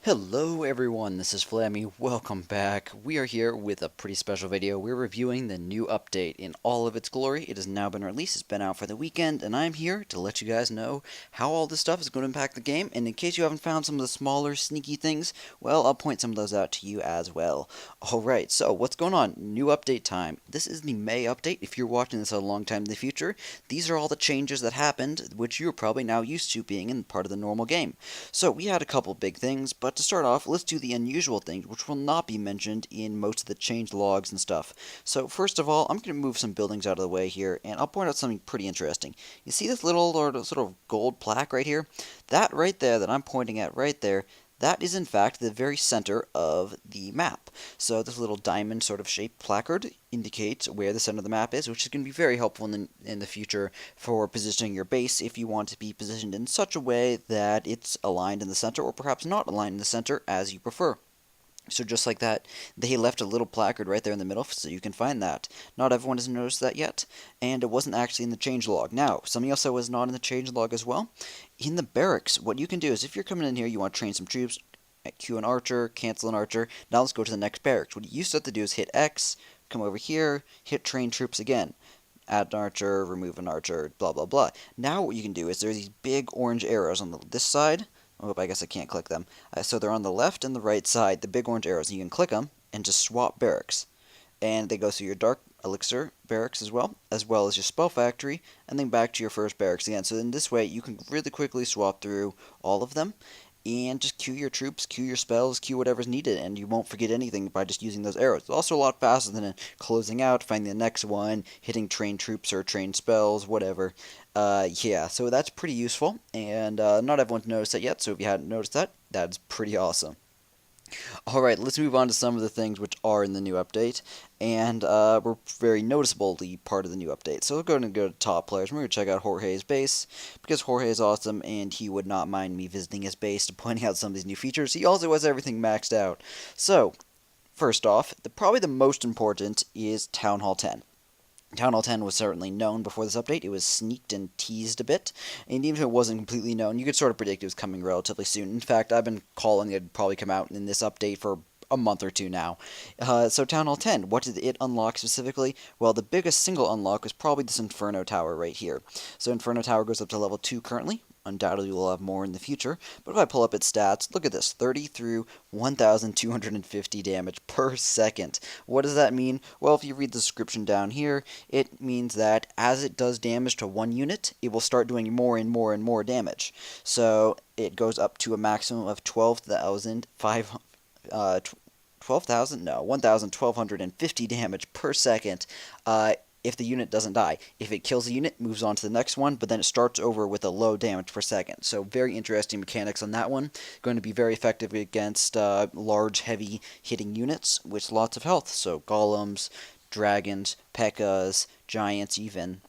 Hello everyone, this is Flammy. Welcome back. We are here with a pretty special video. We're reviewing the new update in all of its glory. It has now been released, it's been out for the weekend, and I'm here to let you guys know how all this stuff is going to impact the game. And in case you haven't found some of the smaller, sneaky things, well, I'll point some of those out to you as well. Alright, so what's going on? New update time. This is the May update. If you're watching this a long time in the future, these are all the changes that happened, which you're probably now used to being in part of the normal game. So we had a couple big things, but to start off, let's do the unusual things, which will not be mentioned in most of the change logs and stuff. So first of all, I'm going to move some buildings out of the way here, and I'll point out something pretty interesting. You see this little sort of gold plaque right here? That right there that I'm pointing at right there, that is in fact the very center of the map. So this little diamond sort of shaped placard indicates where the center of the map is, which is going to be very helpful in the future for positioning your base if you want to be positioned in such a way that it's aligned in the center or perhaps not aligned in the center as you prefer. So just like that, they left a little placard right there in the middle so you can find that. Not everyone has noticed that yet, and it wasn't actually in the changelog. Now, something else that was not in the changelog as well, in the barracks, what you can do is if you're coming in here, you want to train some troops, Q an archer, cancel an archer, now let's go to the next barracks. What you used to have to do is hit X, come over here, hit train troops again. Add an archer, remove an archer, blah blah blah. Now what you can do is there's these big orange arrows on this side. Oh, I guess I can't click them. So they're on the left and the right side, the big orange arrows. And you can click them and just swap barracks. And they go through your dark elixir barracks as well as your spell factory, and then back to your first barracks again. So in this way, you can really quickly swap through all of them and just queue your troops, queue your spells, queue whatever's needed, and you won't forget anything by just using those arrows. It's also a lot faster than closing out, finding the next one, hitting train troops or train spells, whatever. Yeah, so that's pretty useful, and not everyone's noticed that yet, so if you hadn't noticed that, that's pretty awesome. Alright, let's move on to some of the things which are in the new update, and were very noticeably part of the new update. So we're going to go to top players. We're going to check out Jorge's base, because Jorge is awesome, and he would not mind me visiting his base to pointing out some of these new features. He also has everything maxed out. So, first off, probably the most important is Town Hall 10. Town Hall 10 was certainly known before this update. It was sneaked and teased a bit, and even if it wasn't completely known, you could sort of predict it was coming relatively soon. In fact, I've been calling it'd probably come out in this update for a month or two now. So Town Hall 10, what did it unlock specifically? Well, the biggest single unlock was probably this Inferno Tower right here. So Inferno Tower goes up to level 2 currently. Undoubtedly we'll have more in the future, but if I pull up its stats, look at this, 30 through 1,250 damage per second. What does that mean? Well, if you read the description down here, it means that as it does damage to one unit, it will start doing more and more and more damage. So it goes up to a maximum of 12,000, no, 1,250 damage per second. If the unit doesn't die. If it kills a unit, it moves on to the next one, but then it starts over with a low damage per second. So very interesting mechanics on that one. Going to be very effective against large, heavy hitting units with lots of health. So golems, dragons, pekkas, giants even.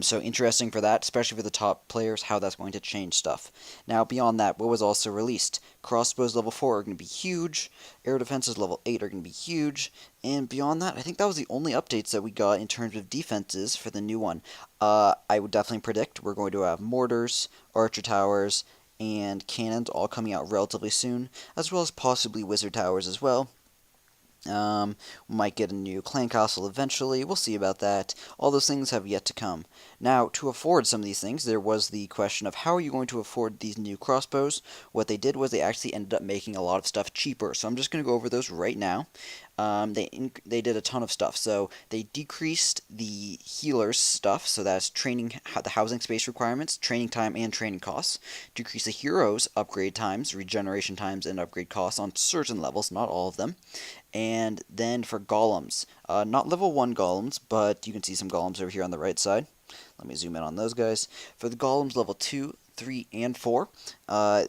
So interesting for that, especially for the top players, how that's going to change stuff. Now, beyond that, what was also released? Crossbows level 4 are going to be huge, air defenses level 8 are going to be huge, and beyond that, I think that was the only updates that we got in terms of defenses for the new one. I would definitely predict we're going to have mortars, archer towers, and cannons all coming out relatively soon, as well as possibly wizard towers as well. We might get a new clan castle eventually. We'll see about that. All those things have yet to come. Now, to afford some of these things, there was the question of how are you going to afford these new crossbows? What they did was they actually ended up making a lot of stuff cheaper. So I'm just going to go over those right now. They did a ton of stuff. So they decreased the healers stuff, so that's training, the housing space requirements, training time, and training costs. Decrease the heroes upgrade times, regeneration times, and upgrade costs on certain levels, not all of them. And then for golems, not level 1 golems, but you can see some golems over here on the right side. Let me zoom in on those guys. For the golems level 2, 3, and 4,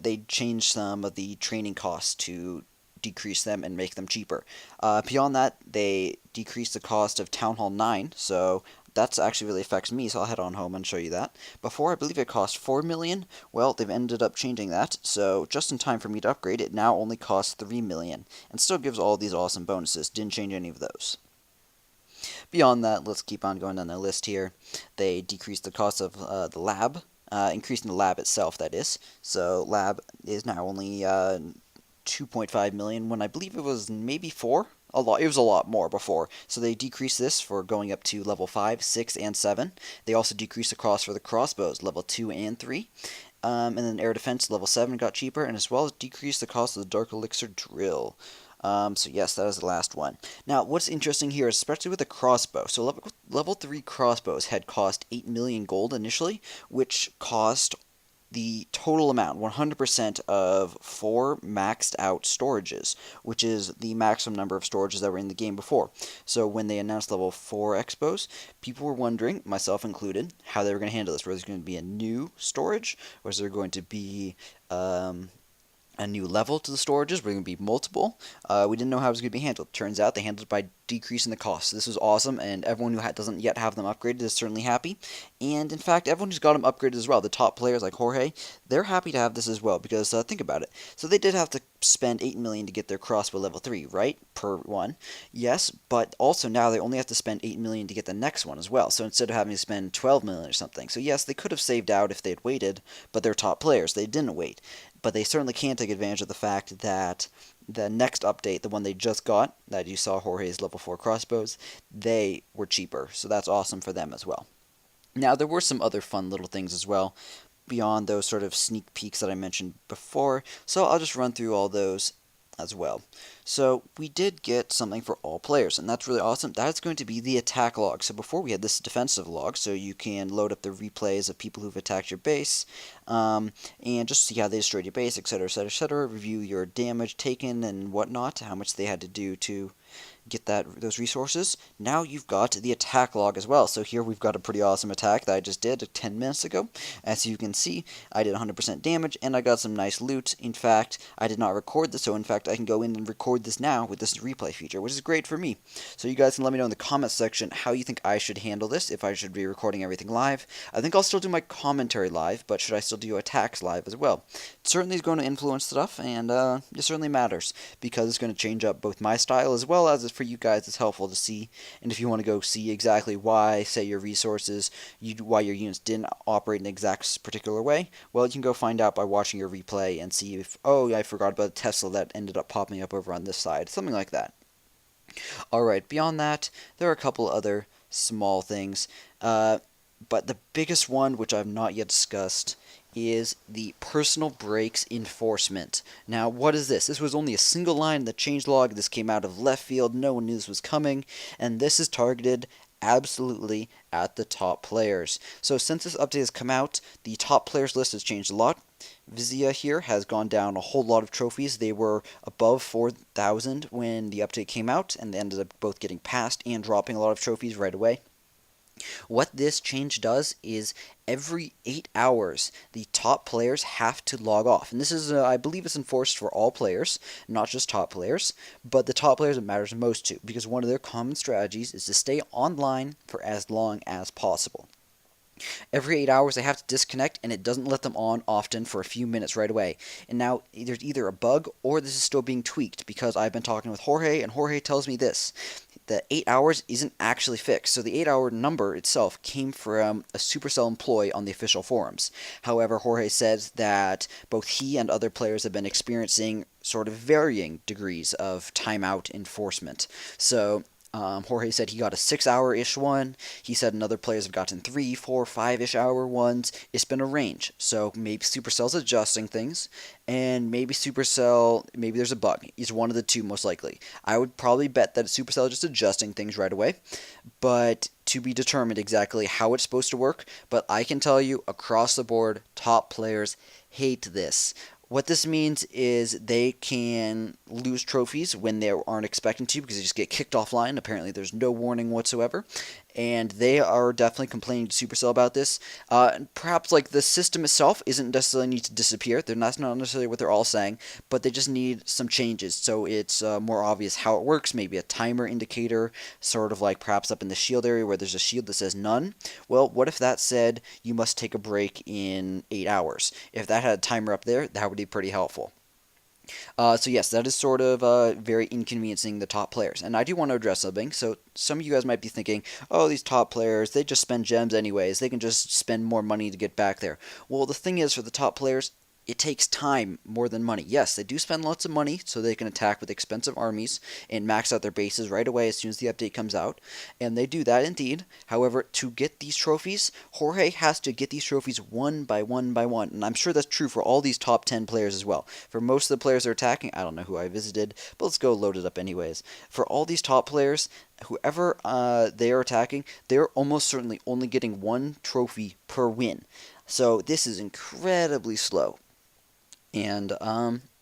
they changed some of the training costs to decrease them and make them cheaper. Beyond that, they decreased the cost of Town Hall 9, so that's actually really affects me, so I'll head on home and show you that. Before, I believe it cost 4 million. Well, they've ended up changing that, so just in time for me to upgrade, it now only costs 3 million, and still gives all these awesome bonuses. Didn't change any of those. Beyond that, let's keep on going down the list here. They decreased the cost of the lab, increasing the lab itself, that is. So lab is now only 2.5 million when I believe it was maybe 4. A lot. It was a lot more before. So they decreased this for going up to level 5, 6, and 7. They also decreased the cost for the crossbows, level 2 and 3. And then air defense, level 7 got cheaper, and as well as decreased the cost of the Dark Elixir drill. So yes, that is the last one. Now, what's interesting here, especially with the crossbow, so level 3 crossbows had cost 8 million gold initially, which cost the total amount, 100% of 4 maxed out storages, which is the maximum number of storages that were in the game before. So when they announced level 4 expos, people were wondering, myself included, how they were going to handle this. Was there going to be a new storage? Was there going to be a new level to the storages? Were going to be multiple? We didn't know how it was going to be handled. Turns out they handled it by decreasing the cost. This was awesome, and everyone who doesn't yet have them upgraded is certainly happy. And in fact, everyone who's got them upgraded as well, the top players like Jorge, they're happy to have this as well, because think about it. So they did have to spend 8 million to get their crossbow level 3, right? Per one. Yes, but also now they only have to spend 8 million to get the next one as well. So instead of having to spend 12 million or something. So yes, they could have saved out if they'd waited, but they're top players. They didn't wait. But they certainly can't take advantage of the fact that the next update, the one they just got, that you saw Jorge's level 4 crossbows, they were cheaper. So that's awesome for them as well. Now, there were some other fun little things as well, beyond those sort of sneak peeks that I mentioned before. So I'll just run through all those as well. So we did get something for all players, and that's really awesome. That's going to be the attack log. So before we had this defensive log, so you can load up the replays of people who've attacked your base, and just see how they destroyed your base, etc., etc., etc. Review your damage taken and whatnot, how much they had to do to get those resources. Now you've got the attack log as well. So here we've got a pretty awesome attack that I just did 10 minutes ago. As you can see, I did 100% damage and I got some nice loot. In fact, I did not record this, so in fact I can go in and record this now with this replay feature, which is great for me. So you guys can let me know in the comments section how you think I should handle this, if I should be recording everything live. I think I'll still do my commentary live, but should I still do attacks live as well? It certainly is going to influence stuff, and it certainly matters, because it's going to change up both my style as well as for you guys. It's helpful to see, and if you want to go see exactly why, say, your resources, why your units didn't operate in an exact particular way, well, you can go find out by watching your replay and see if, oh, I forgot about the Tesla that ended up popping up over on this side, something like that. Alright, beyond that, there are a couple other small things, but the biggest one, which I've not yet discussed, is the personal breaks enforcement. Now, what is this? This was only a single line in the changelog. This came out of left field. No one knew this was coming, and this is targeted absolutely at the top players. So since this update has come out, the top players list has changed a lot. Vizia here has gone down a whole lot of trophies. They were above 4,000 when the update came out, and they ended up both getting passed and dropping a lot of trophies right away. What this change does is every 8 hours, the top players have to log off. And this is, I believe it's enforced for all players, not just top players, but the top players it matters most to, because one of their common strategies is to stay online for as long as possible. Every 8 hours they have to disconnect, and it doesn't let them on often for a few minutes right away. And now there's either a bug or this is still being tweaked, because I've been talking with Jorge, and Jorge tells me this. The 8 hours isn't actually fixed. So the 8 hour number itself came from a Supercell employee on the official forums. However, Jorge says that both he and other players have been experiencing sort of varying degrees of timeout enforcement. So Jorge said he got a 6 hour-ish one. He said other players have gotten 3, 4, 5-ish hour ones. It's been a range. So maybe Supercell's adjusting things, and maybe Supercell, maybe there's a bug. It's one of the two most likely. I would probably bet that Supercell is just adjusting things right away, but to be determined exactly how it's supposed to work. But I can tell you, across the board, top players hate this. What this means is they can lose trophies when they aren't expecting to, because they just get kicked offline. Apparently there's no warning whatsoever, and they are definitely complaining to Supercell about this. Perhaps like the system itself isn't necessarily need to disappear. That's not necessarily what they're all saying, but they just need some changes so it's more obvious how it works. Maybe a timer indicator, sort of like perhaps up in the shield area where there's a shield that says none. Well, what if that said you must take a break in 8 hours? If that had a timer up there, that would be pretty helpful. So yes, that is sort of very inconveniencing the top players. And I do want to address something. So some of you guys might be thinking, oh, these top players, they just spend gems anyways. They can just spend more money to get back there. Well, the thing is, for the top players, it takes time more than money. Yes, they do spend lots of money so they can attack with expensive armies and max out their bases right away as soon as the update comes out, and they do that indeed. However, to get these trophies, Jorge has to get these trophies one by one by one, and I'm sure that's true for all these top 10 players as well. For most of the players they're attacking, I don't know who I visited, but let's go load it up anyways. For all these top players, whoever they are attacking, they're almost certainly only getting one trophy per win. So this is incredibly slow. And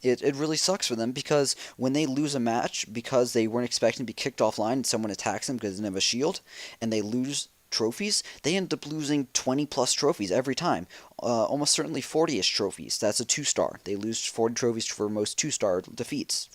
it really sucks for them because when they lose a match because they weren't expecting to be kicked offline and someone attacks them because they didn't have a shield and they lose trophies, they end up losing 20 plus trophies every time. Almost certainly 40-ish trophies. That's a 2-star. They lose 40 trophies for most 2-star defeats.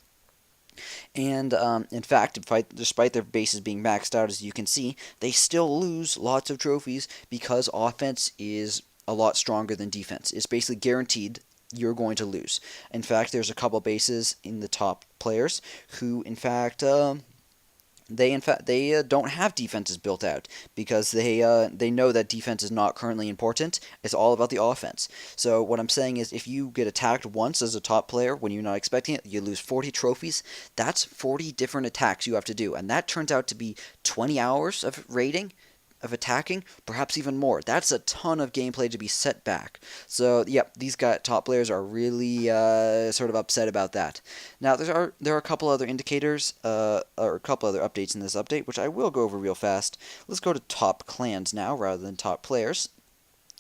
And in fact, despite their bases being maxed out, as you can see, they still lose lots of trophies because offense is a lot stronger than defense. It's basically guaranteed you're going to lose. In fact, there's a couple bases in the top players who, in fact, they don't have defenses built out because they know that defense is not currently important. It's all about the offense. So what I'm saying is, if you get attacked once as a top player when you're not expecting it, you lose 40 trophies. That's 40 different attacks you have to do, and that turns out to be 20 hours of raiding, of attacking, perhaps even more. That's a ton of gameplay to be set back. So, yep, these top players are really sort of upset about that. Now, there are a couple other indicators, or a couple other updates in this update, which I will go over real fast. Let's go to top clans now, rather than top players.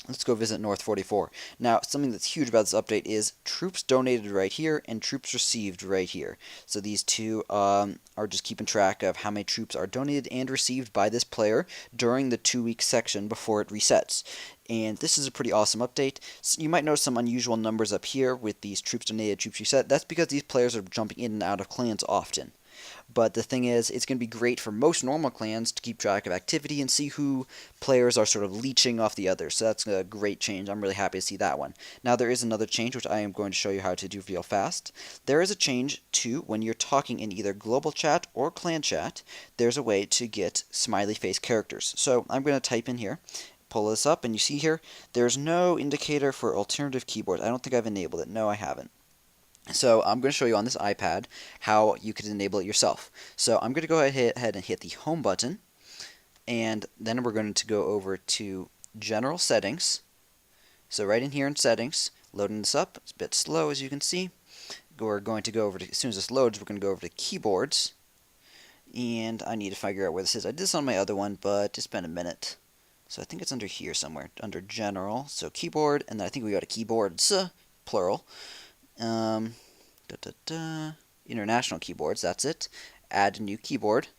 Let's go visit North 44. Now, something that's huge about this update is troops donated right here and troops received right here. So these two are just keeping track of how many troops are donated and received by this player during the 2-week section before it resets. And this is a pretty awesome update. So you might notice some unusual numbers up here with these troops donated, troops reset. That's because these players are jumping in and out of clans often. But the thing is, it's going to be great for most normal clans to keep track of activity and see who players are sort of leeching off the others. So that's a great change. I'm really happy to see that one. Now, there is another change, which I am going to show you how to do real fast. There is a change to when you're talking in either global chat or clan chat, there's a way to get smiley face characters. So I'm going to type in here, pull this up, and you see here, there's no indicator for alternative keyboards. I don't think I've enabled it. No, I haven't. So I'm going to show you on this iPad how you could enable it yourself. So I'm going to go ahead and hit the home button, and then we're going to go over to general settings. So right in here in settings, loading this up. It's a bit slow, as you can see. We're going to go over to, as soon as this loads, we're going to go over to keyboards, and I need to figure out where this is. I did this on my other one, but it's been a minute. So I think it's under here somewhere, under general. So keyboard, and then I think we got a keyboards, plural. International keyboards, that's it. Add a new keyboard,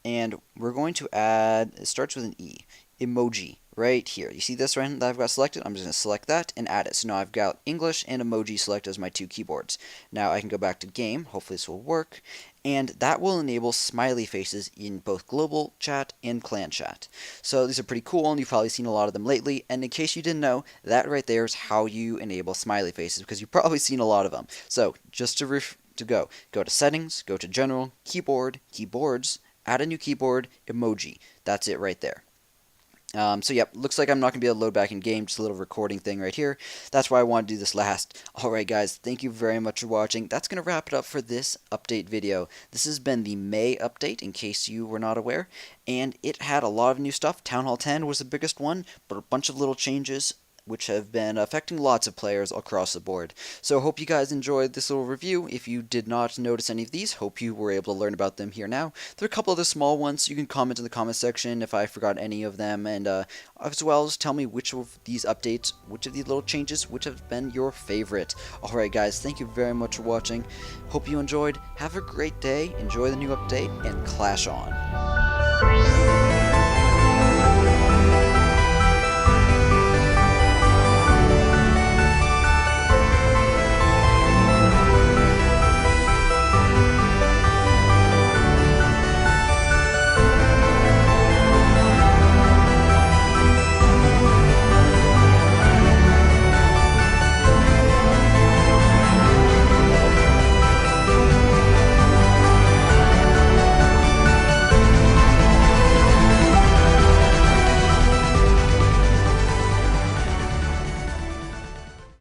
and we're going to add, it starts with an E, emoji, right here. You see this right that I've got selected? I'm just going to select that and add it. So now I've got English and emoji selected as my two keyboards. Now I can go back to game, hopefully this will work, and that will enable smiley faces in both global chat and clan chat. So these are pretty cool, and you've probably seen a lot of them lately, and in case you didn't know, that right there is how you enable smiley faces, because you've probably seen a lot of them. So just to go to settings, go to general, keyboard, keyboards, add a new keyboard, emoji. That's it right there. So yep, looks like I'm not going to be able to load back in game, just a little recording thing right here. That's why I want to do this last. Alright guys, thank you very much for watching. That's going to wrap it up for this update video. This has been the May update, in case you were not aware, and it had a lot of new stuff. Town Hall 10 was the biggest one, but a bunch of little changes which have been affecting lots of players across the board. So hope you guys enjoyed this little review. If you did not notice any of these, hope you were able to learn about them here now. There are a couple other small ones. You can comment in the comment section if I forgot any of them, and as well as tell me which of these updates, which of these little changes, which have been your favorite. Alright guys, thank you very much for watching. Hope you enjoyed. Have a great day, enjoy the new update, and clash on.